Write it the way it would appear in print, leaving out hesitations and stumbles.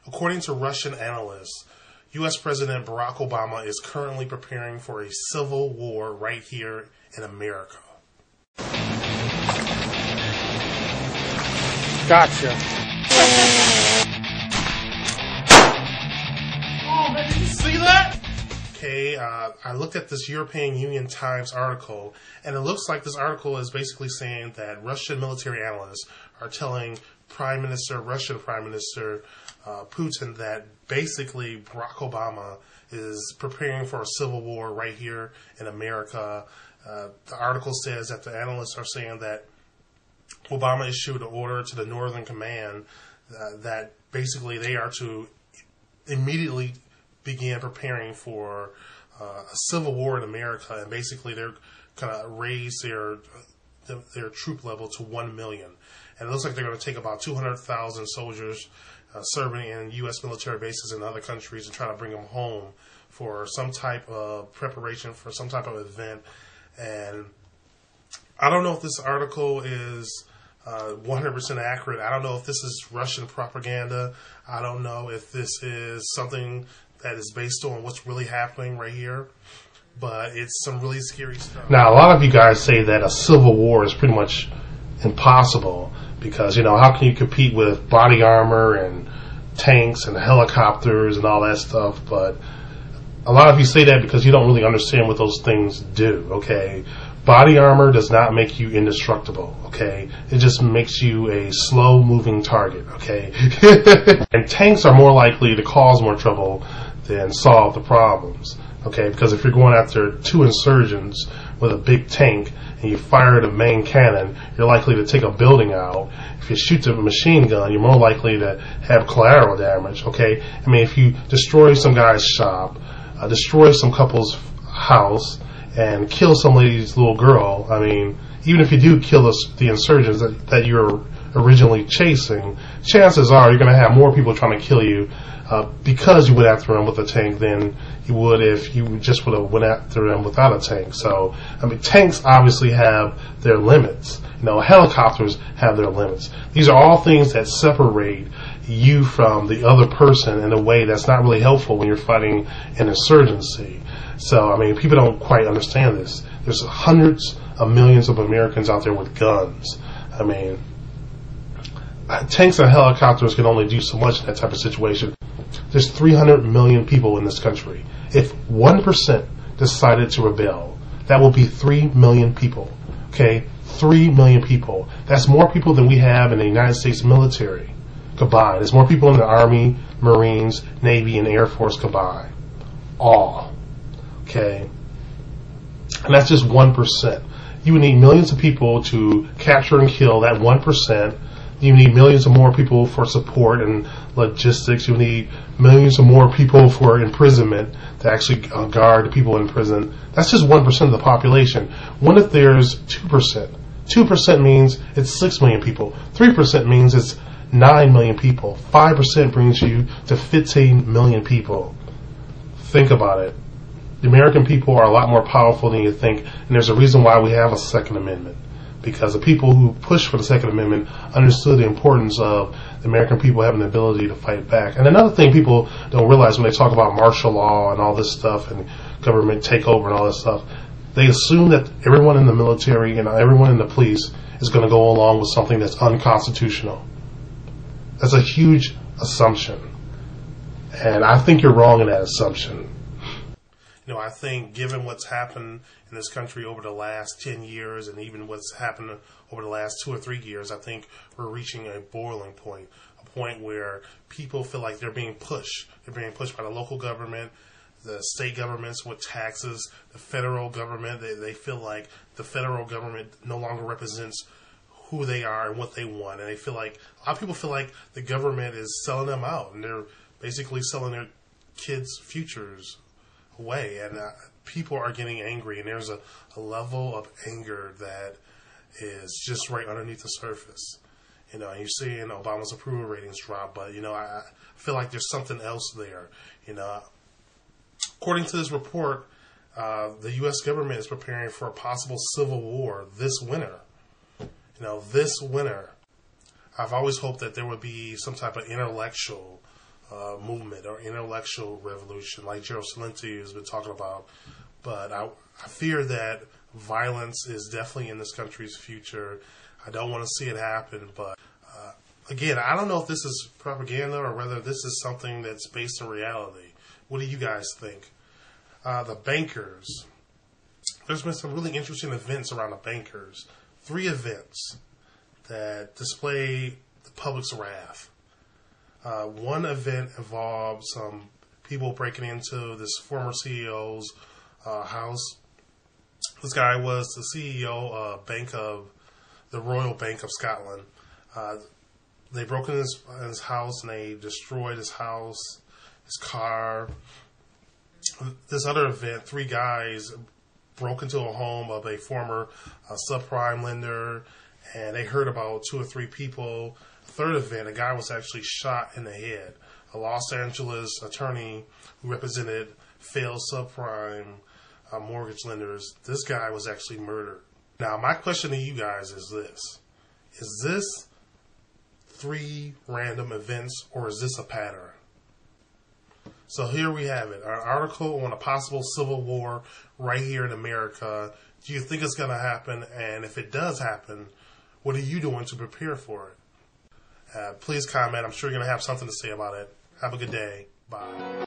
According to Russian analysts, U.S. President Barack Obama is currently preparing for a civil war right here in America. Gotcha. Oh, man, did you see that? Okay, I looked at this European Union Times article, and it looks like this article is basically saying that Russian military analysts are telling Russian Prime Minister Putin that basically Barack Obama is preparing for a civil war right here in America. The article says that the analysts are saying that Obama issued an order to the Northern Command that basically they are to immediately begin preparing for a civil war in America, and basically they're going to raise their troop level to 1 million. And it looks like they're going to take about 200,000 soldiers serving in U.S. military bases in other countries and try to bring them home for some type of preparation for some type of event. And I don't know if this article is 100% accurate. I don't know if this is Russian propaganda. I don't know if this is something that is based on what's really happening right here. But it's some really scary stuff. Now, a lot of you guys say that a civil war is pretty much impossible because, how can you compete with body armor and tanks and helicopters and all that stuff? But a lot of you say that because you don't really understand what those things do, okay? Body armor does not make you indestructible, okay? It just makes you a slow-moving target, okay? And tanks are more likely to cause more trouble than solve the problems, okay? Because if you're going after two insurgents with a big tank and you fire the main cannon, you're likely to take a building out. If you shoot the machine gun, you're more likely to have collateral damage, okay? I mean, if you destroy some guy's shop, destroy some couple's house, and kill some lady's little girl, I mean, even if you do kill the insurgents that you're originally chasing, chances are you're going to have more people trying to kill you because you went after them with a tank than you would if you just would have went after them without a tank. So, I mean, tanks obviously have their limits. Helicopters have their limits. These are all things that separate you from the other person in a way that's not really helpful when you're fighting an insurgency. So, I mean, people don't quite understand this. There's hundreds of millions of Americans out there with guns. I mean, tanks and helicopters can only do so much in that type of situation. There's 300 million people in this country. If 1% decided to rebel, that will be 3 million people. Okay? 3 million people. That's more people than we have in the United States military combined. There's more people in the Army, Marines, Navy, and Air Force combined. All. Okay? And that's just 1%. You would need millions of people to capture and kill that 1%. You need millions of more people for support and logistics. You need millions of more people for imprisonment to actually guard the people in prison. That's just 1% of the population. What if there's 2%? 2% means it's 6 million people. 3% means it's 9 million people. 5% brings you to 15 million people. Think about it. The American people are a lot more powerful than you think, and there's a reason why we have a Second Amendment. Because the people who pushed for the Second Amendment understood the importance of the American people having the ability to fight back. And another thing people don't realize when they talk about martial law and all this stuff and government takeover and all this stuff, they assume that everyone in the military and everyone in the police is going to go along with something that's unconstitutional. That's a huge assumption. And I think you're wrong in that assumption. I think given what's happened in this country over the last 10 years and even what's happened over the last 2 or 3 years, I think we're reaching a boiling point, a point where people feel like they're being pushed. They're being pushed by the local government, the state governments with taxes, the federal government. They feel like the federal government no longer represents who they are and what they want. And they feel like, a lot of people feel like the government is selling them out and they're basically selling their kids' futures away, and people are getting angry, and there's a level of anger that is just right underneath the surface. And you're seeing Obama's approval ratings drop, but I feel like there's something else there. According to this report, the U.S. government is preparing for a possible civil war this winter. This winter. I've always hoped that there would be some type of intellectual movement or intellectual revolution like Gerald Celente has been talking about. But I fear that violence is definitely in this country's future. I don't want to see it happen, but again, I don't know if this is propaganda or whether this is something that's based in reality. What do you guys think? The bankers. There's been some really interesting events around the bankers. 3 events that display the public's wrath. One event involved some people breaking into this former CEO's house. This guy was the CEO of the Royal Bank of Scotland. They broke in his house and they destroyed his house, his car. This other event, 3 guys broke into a home of a former subprime lender, and they heard about 2 or 3 people. Third event, a guy was actually shot in the head. A Los Angeles attorney who represented failed subprime mortgage lenders. This guy was actually murdered. Now, my question to you guys is this. Is this 3 random events, or is this a pattern? So here we have it, an article on a possible civil war right here in America. Do you think it's going to happen? And if it does happen, what are you doing to prepare for it? Please comment. I'm sure you're going to have something to say about it. Have a good day. Bye.